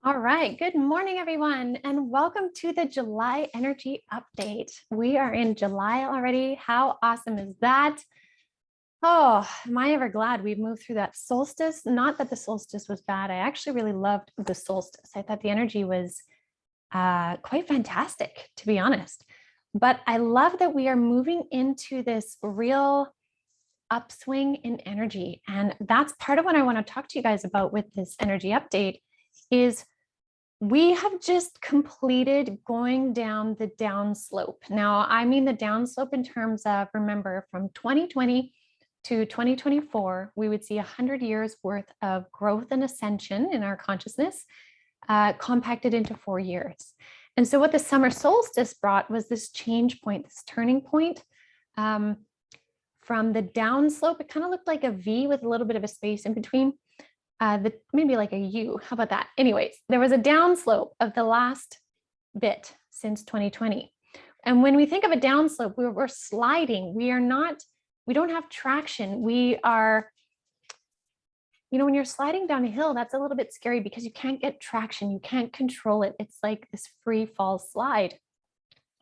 All right. Good morning, everyone, and welcome to the July energy update. We are in July already. How awesome is that? Oh, am I ever glad we've moved through that solstice? Not that the solstice was bad. I actually really loved the solstice. I thought the energy was quite fantastic, to be honest. But I love that we are moving into this real upswing in energy. And that's part of what I want to talk to you guys about with this energy update is we have just completed going down the downslope. Now, I mean the downslope in terms of, remember, from 2020 to 2024, we would see 100 years worth of growth and ascension in our consciousness, compacted into 4 years. And so what the summer solstice brought was this change point, this turning point. From the downslope, it kind of looked like a V with a little bit of a space in between. Maybe like a U. How about that? Anyways, there was a downslope of the last bit since 2020. And when we think of a downslope, we're sliding. We don't have traction. We are, when you're sliding down a hill, that's a little bit scary because you can't get traction. You can't control it. It's like this free fall slide.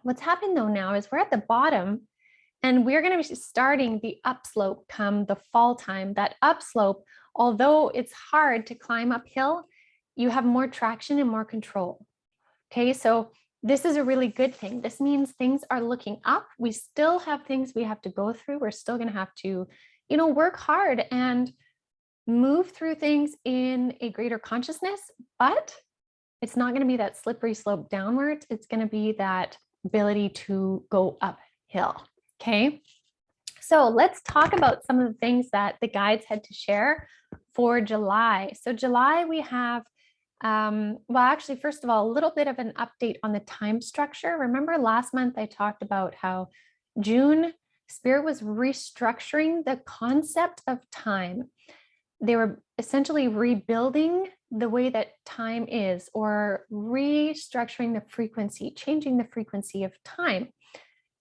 What's happened though now is we're at the bottom and we're going to be starting the upslope come the fall time. That upslope, although it's hard to climb uphill, you have more traction and more control. Okay, so this is a really good thing. This means things are looking up. We still have things we have to go through. We're still going to have to, work hard and move through things in a greater consciousness, but it's not going to be that slippery slope downwards. It's going to be that ability to go uphill. Okay, so let's talk about some of the things that the guides had to share for July. So July, we have, actually, first of all, a little bit of an update on the time structure. Remember last month I talked about how June, Spirit was restructuring the concept of time. They were essentially rebuilding the way that time is, or restructuring the frequency, changing the frequency of time.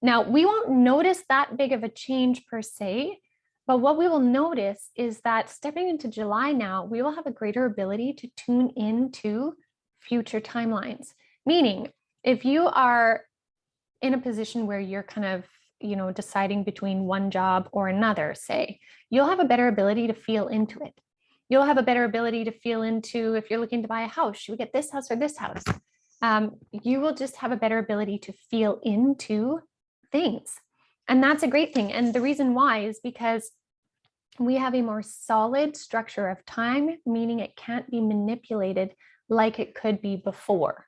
Now, we won't notice that big of a change per se, but what we will notice is that stepping into July now, we will have a greater ability to tune into future timelines. Meaning, if you are in a position where you're kind of, deciding between one job or another, say, you'll have a better ability to feel into it. You'll have a better ability to feel into if you're looking to buy a house, should we get this house or this house? You will just have a better ability to feel into things. And that's a great thing. And the reason why is because we have a more solid structure of time, meaning it can't be manipulated like it could be before.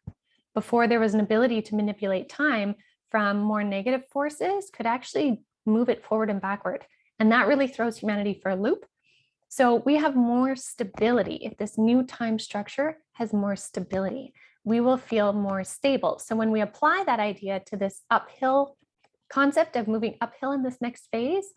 Before there was an ability to manipulate time from more negative forces, could actually move it forward and backward. And that really throws humanity for a loop. So we have more stability. If this new time structure has more stability, we will feel more stable. So when we apply that idea to this uphill concept of moving uphill in this next phase,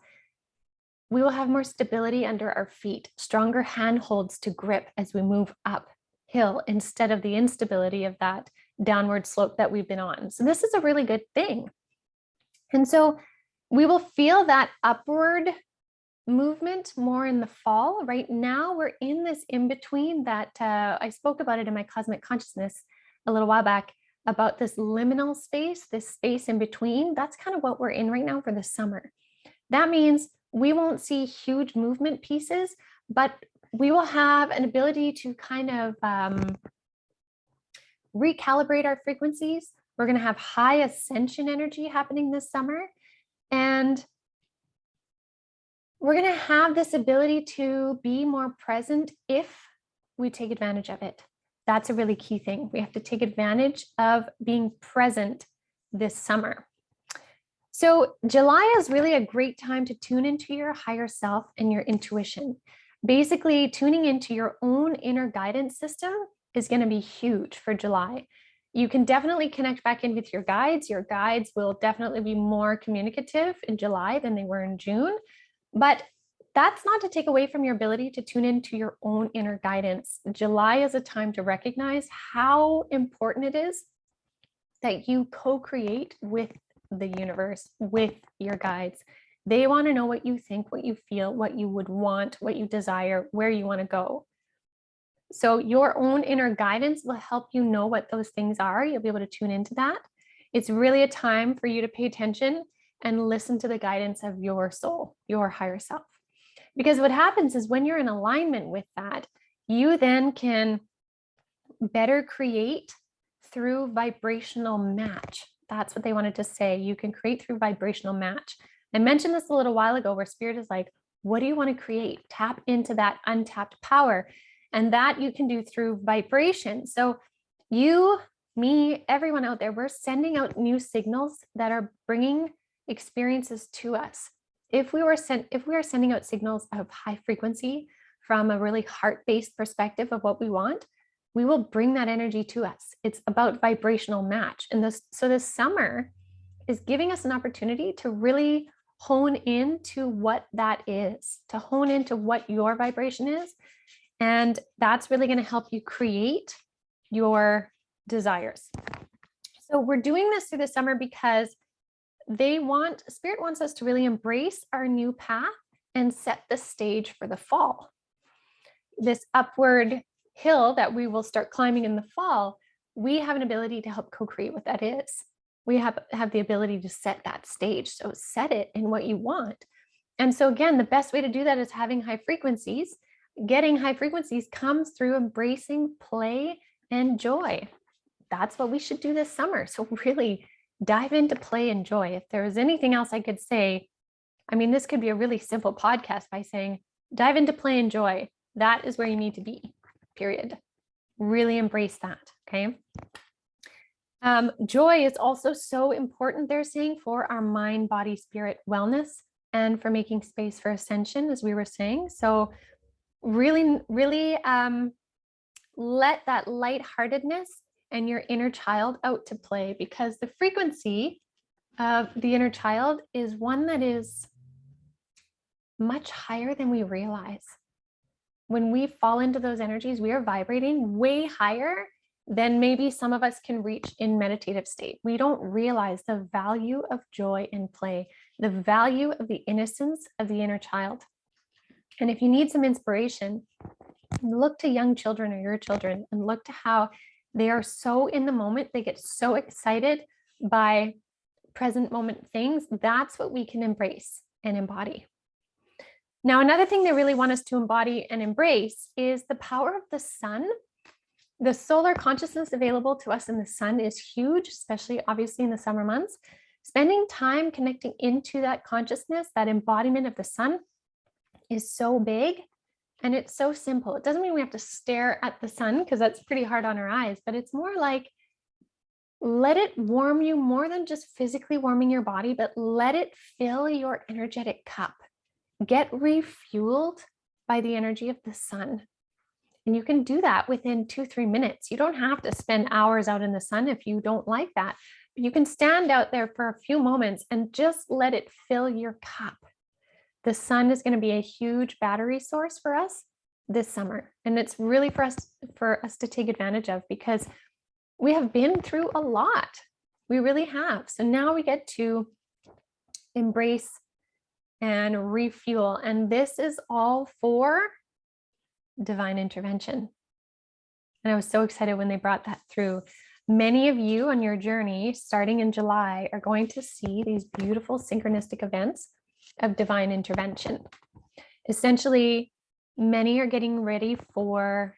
we will have more stability under our feet, stronger handholds to grip as we move uphill instead of the instability of that downward slope that we've been on. So this is a really good thing. And so we will feel that upward movement more in the fall. Right now, we're in this in-between that I spoke about it in my cosmic consciousness a little while back about this liminal space, this space in between. That's kind of what we're in right now for the summer. That means we won't see huge movement pieces, but we will have an ability to kind of recalibrate our frequencies. We're going to have high ascension energy happening this summer. And we're going to have this ability to be more present if we take advantage of it. That's a really key thing. We have to take advantage of being present this summer. So July is really a great time to tune into your higher self and your intuition. Basically, tuning into your own inner guidance system is going to be huge for July. You can definitely connect back in with your guides. Your guides will definitely be more communicative in July than they were in June. But that's not to take away from your ability to tune into your own inner guidance. July is a time to recognize how important it is that you co-create with the universe, with your guides. They want to know what you think, what you feel, what you would want, what you desire, where you want to go. So your own inner guidance will help you know what those things are. You'll be able to tune into that. It's really a time for you to pay attention and listen to the guidance of your soul, your higher self. Because what happens is when you're in alignment with that, you then can better create through vibrational match. That's what they wanted to say. You can create through vibrational match. I mentioned this a little while ago where spirit is like, what do you want to create? Tap into that untapped power. And that you can do through vibration. So you, me, everyone out there, we're sending out new signals that are bringing experiences to us. If we are sending out signals of high frequency from a really heart-based perspective of what we want, we will bring that energy to us. It's about vibrational match. And this summer is giving us an opportunity to really hone into what that is, to hone into what your vibration is. And that's really going to help you create your desires. So we're doing this through the summer because Spirit wants us to really embrace our new path and set the stage for the fall. This upward hill that we will start climbing in the fall, we have an ability to help co-create what that is. We have the ability to set that stage. So set it in what you want. And so again, the best way to do that is having high frequencies. Getting high frequencies comes through embracing play and joy. That's what we should do this summer. So really dive into play and joy. If there was anything else I could say, I mean, this could be a really simple podcast by saying, dive into play and joy. That is where you need to be, period. Really embrace that, okay? Joy is also so important, they're saying, for our mind, body, spirit wellness and for making space for ascension, as we were saying. So really let that lightheartedness and your inner child out to play, because the frequency of the inner child is one that is much higher than we realize. When we fall into those energies, we are vibrating way higher than maybe some of us can reach in meditative state. We don't realize the value of joy and play, the value of the innocence of the inner child. And if you need some inspiration, look to young children or your children and look to how they are so in the moment. They get so excited by present moment things. That's what we can embrace and embody. Now, another thing they really want us to embody and embrace is the power of the sun. The solar consciousness available to us in the sun is huge, especially obviously in the summer months. Spending time connecting into that consciousness, that embodiment of the sun, is so big and it's so simple. It doesn't mean we have to stare at the sun because that's pretty hard on our eyes, but it's more like let it warm you more than just physically warming your body, but let it fill your energetic cup. Get refueled by the energy of the sun. And you can do that within 2-3 minutes. You don't have to spend hours out in the sun if you don't like that. You can stand out there for a few moments and just let it fill your cup. The sun is going to be a huge battery source for us this summer. And it's really for us to take advantage of, because we have been through a lot. We really have. So now we get to embrace and refuel. And this is all for divine intervention. And I was so excited when they brought that through. Many of you on your journey, starting in July, are going to see these beautiful synchronistic events of divine intervention. Essentially, many are getting ready for,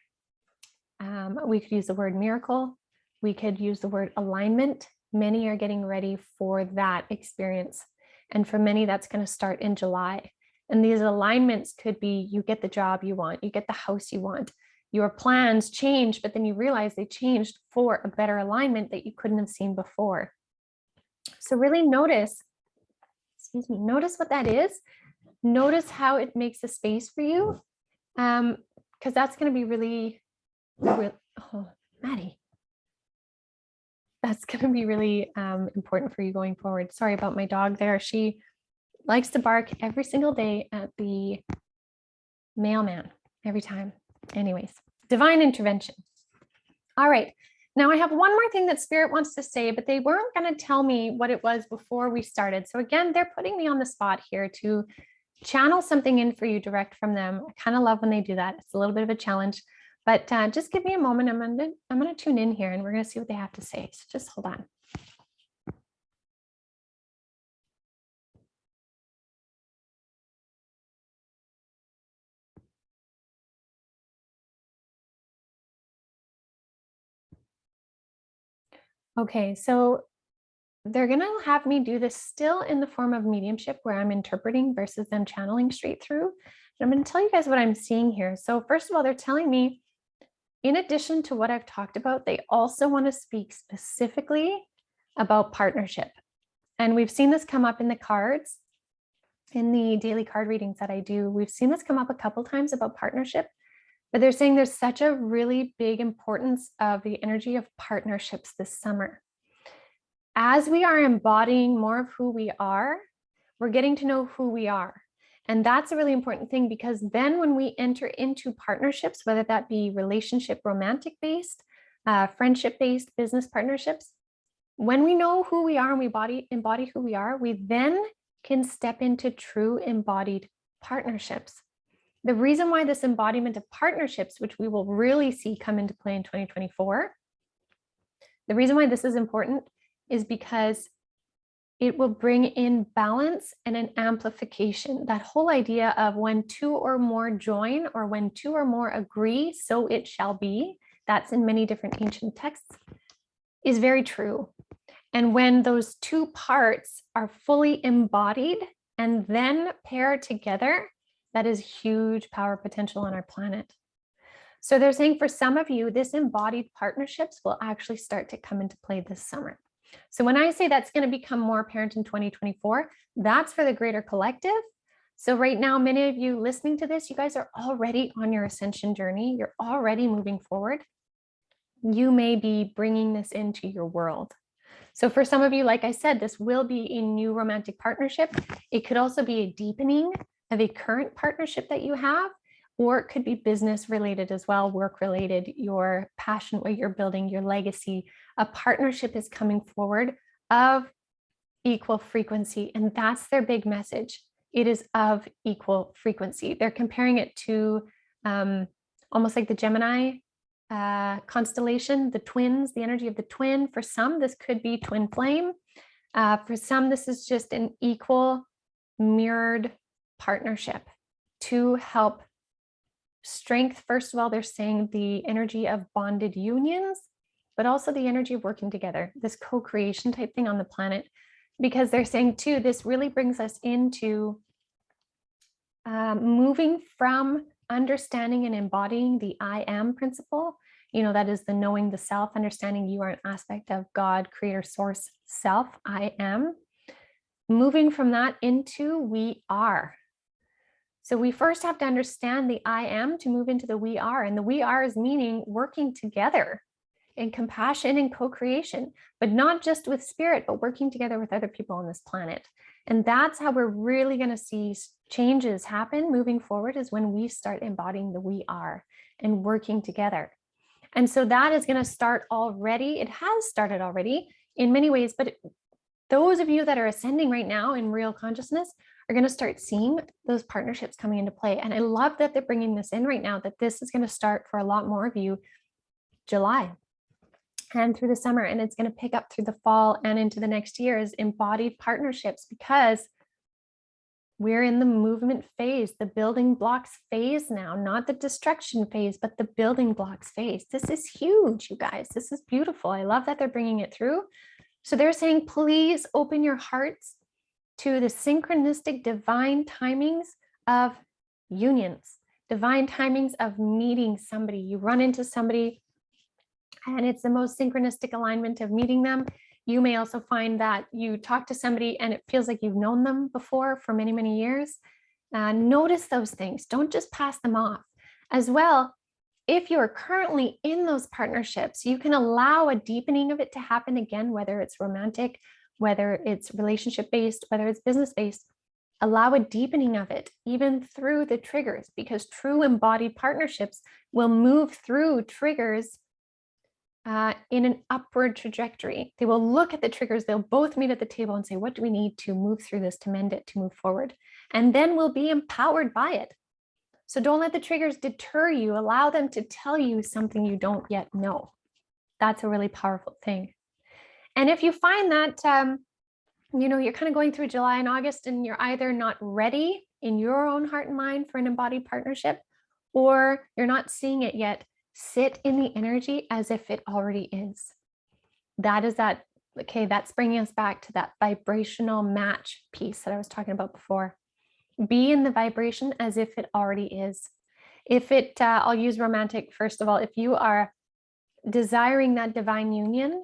we could use the word miracle. We could use the word alignment. Many are getting ready for that experience. And for many, that's going to start in July. And these alignments could be, you get the job you want, you get the house you want, your plans change, but then you realize they changed for a better alignment that you couldn't have seen before. So really notice what that is. Notice how it makes a space for you. Because that's going to be really, oh, Maddie. That's going to be really important for you going forward. Sorry about my dog there. She likes to bark every single day at the mailman every time. Anyways, divine intervention. All right. Now I have one more thing that Spirit wants to say, but they weren't going to tell me what it was before we started. So again, they're putting me on the spot here to channel something in for you direct from them. I kind of love when they do that. It's a little bit of a challenge, But just give me a moment. I'm gonna tune in here and we're gonna see what they have to say. So just hold on. Okay, so they're gonna have me do this still in the form of mediumship where I'm interpreting versus them channeling straight through. And I'm gonna tell you guys what I'm seeing here. So first of all, they're telling me, in addition to what I've talked about, they also want to speak specifically about partnership. And we've seen this come up in the cards, in the daily card readings that I do. We've seen this come up a couple times about partnership, but they're saying there's such a really big importance of the energy of partnerships this summer. As we are embodying more of who we are, we're getting to know who we are. And that's a really important thing, because then when we enter into partnerships, whether that be relationship, romantic based, friendship based, business partnerships, when we know who we are and we embody who we are, we then can step into true embodied partnerships. The reason why this embodiment of partnerships, which we will really see come into play in 2024, the reason why this is important is because it will bring in balance and an amplification. That whole idea of when two or more join, or when two or more agree, so it shall be, that's in many different ancient texts, is very true. And when those two parts are fully embodied and then paired together, that is huge power potential on our planet. So they're saying for some of you, this embodied partnerships will actually start to come into play this summer. So when I say that's going to become more apparent in 2024, that's for the greater collective. So right now, many of you listening to this, you guys are already on your ascension journey. You're already moving forward. You may be bringing this into your world. So for some of you, like I said, this will be a new romantic partnership. It could also be a deepening of a current partnership that you have, or it could be business related as well, work related, your passion, what you're building, your legacy. A partnership is coming forward of equal frequency, and that's their big message. It is of equal frequency. They're comparing it to almost like the Gemini constellation, the twins, the energy of the twin. For some, this could be twin flame. For some, this is just an equal mirrored partnership to help strength. First of all, they're saying the energy of bonded unions, but also the energy of working together, this co-creation type thing on the planet, because they're saying too, this really brings us into moving from understanding and embodying the I am principle. You know, that is the knowing the self, understanding you are an aspect of God, creator, source, self, I am. Moving from that into we are. So we first have to understand the I am to move into the we are. And the we are is meaning working together in compassion and co-creation, but not just with spirit, but working together with other people on this planet. And that's how we're really going to see changes happen moving forward, is when we start embodying the we are and working together. And so that is going to start already. It has started already in many ways, but those of you that are ascending right now in real consciousness are going to start seeing those partnerships coming into play. And I love that they're bringing this in right now, that this is going to start for a lot more of you July and through the summer, and it's going to pick up through the fall and into the next year as embodied partnerships, because we're in the movement phase, the building blocks phase now, not the destruction phase, but the building blocks phase. This is huge, you guys. This is beautiful. I love that they're bringing it through. So they're saying, please open your hearts to the synchronistic divine timings of unions, divine timings of meeting somebody. You run into somebody and it's the most synchronistic alignment of meeting them. You may also find that you talk to somebody and it feels like you've known them before for many, many years. Notice those things. Don't just pass them off. As well, if you're currently in those partnerships, you can allow a deepening of it to happen again, whether it's romantic, whether it's relationship-based, whether it's business-based. Allow a deepening of it, even through the triggers, because true embodied partnerships will move through triggers in an upward trajectory. They will look at the triggers. They'll both meet at the table and say, what do we need to move through this, to mend it, to move forward? And then we'll be empowered by it. So don't let the triggers deter you. Allow them to tell you something you don't yet know. That's a really powerful thing. And if you find that, you're kind of going through July and August and you're either not ready in your own heart and mind for an embodied partnership, or you're not seeing it yet, sit in the energy as if it already is. That's bringing us back to that vibrational match piece that I was talking about before. Be in the vibration as if it already is. I'll use romantic first of all. If you are desiring that divine union,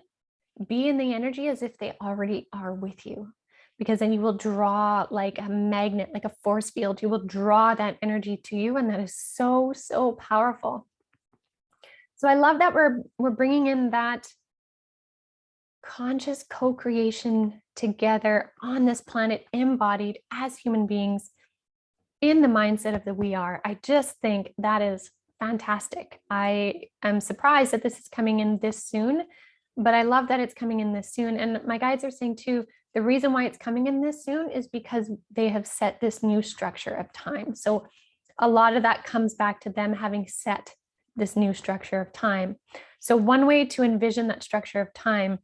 be in the energy as if they already are with you, because then you will draw like a magnet, like a force field. You will draw that energy to you, and that is so, so powerful. So I love that we're bringing in that conscious co-creation together on this planet, embodied as human beings in the mindset of the we are. I just think that is fantastic. I am surprised that this is coming in this soon, but I love that it's coming in this soon. And my guides are saying too, the reason why it's coming in this soon is because they have set this new structure of time. So a lot of that comes back to them having set this new structure of time. So one way to envision that structure of time,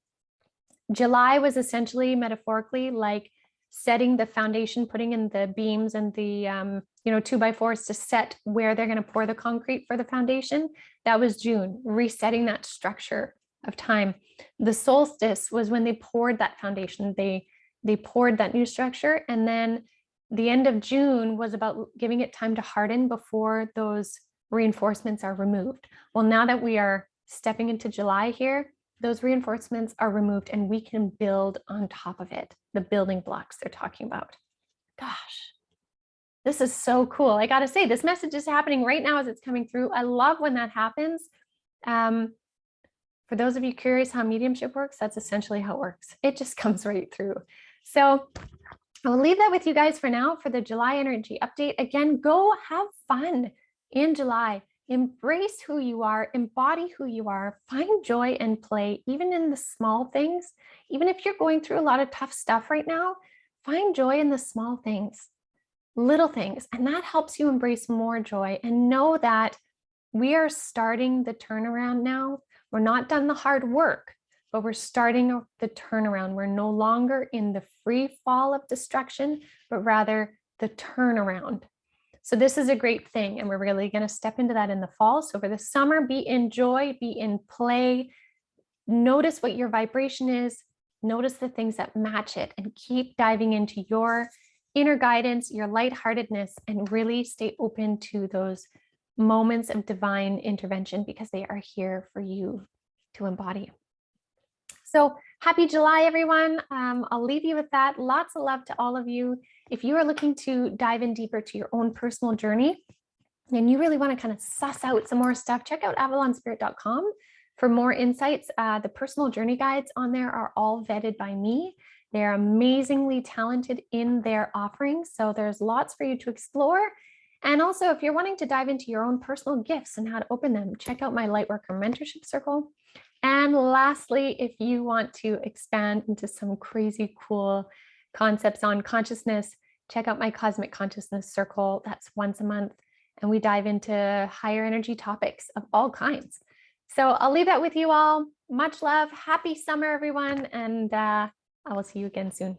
July was essentially metaphorically like setting the foundation, putting in the beams and the 2x4s to set where they're going to pour the concrete for the foundation. That was June, resetting that structure of time. The solstice was when they poured that foundation. They poured that new structure, and then the end of June was about giving it time to harden before those reinforcements are removed. Well, now that we are stepping into July here, those reinforcements are removed and we can build on top of it, the building blocks they're talking about. Gosh, this is so cool. I got to say, this message is happening right now as it's coming through. I love when that happens. For those of you curious how mediumship works, that's essentially how it works. It just comes right through. So I'll leave that with you guys for now for the July energy update. Again, go have fun in July. Embrace who you are, embody who you are, find joy and play, even in the small things. Even if you're going through a lot of tough stuff right now, find joy in the small things, little things, and that helps you embrace more joy. And know that we are starting the turnaround now. We're not done the hard work, but we're starting the turnaround. We're no longer in the free fall of destruction, but rather the turnaround. So this is a great thing, and we're really going to step into that in the fall. So for the summer, be in joy, be in play, notice what your vibration is, notice the things that match it, and keep diving into your inner guidance, your lightheartedness, and really stay open to those moments of divine intervention, because they are here for you to embody. So happy July, everyone. I'll leave you with that. Lots of love to all of you. If you are looking to dive in deeper to your own personal journey and you really want to kind of suss out some more stuff, check out avalonspirit.com for more insights. The personal journey guides on there are all vetted by me. They're amazingly talented in their offerings. So there's lots for you to explore. And also, if you're wanting to dive into your own personal gifts and how to open them, check out my Lightworker Mentorship Circle. And lastly, if you want to expand into some crazy cool concepts on consciousness, check out my Cosmic Consciousness Circle. That's once a month, and we dive into higher energy topics of all kinds. So I'll leave that with you all. Much love. Happy summer, everyone. And I will see you again soon.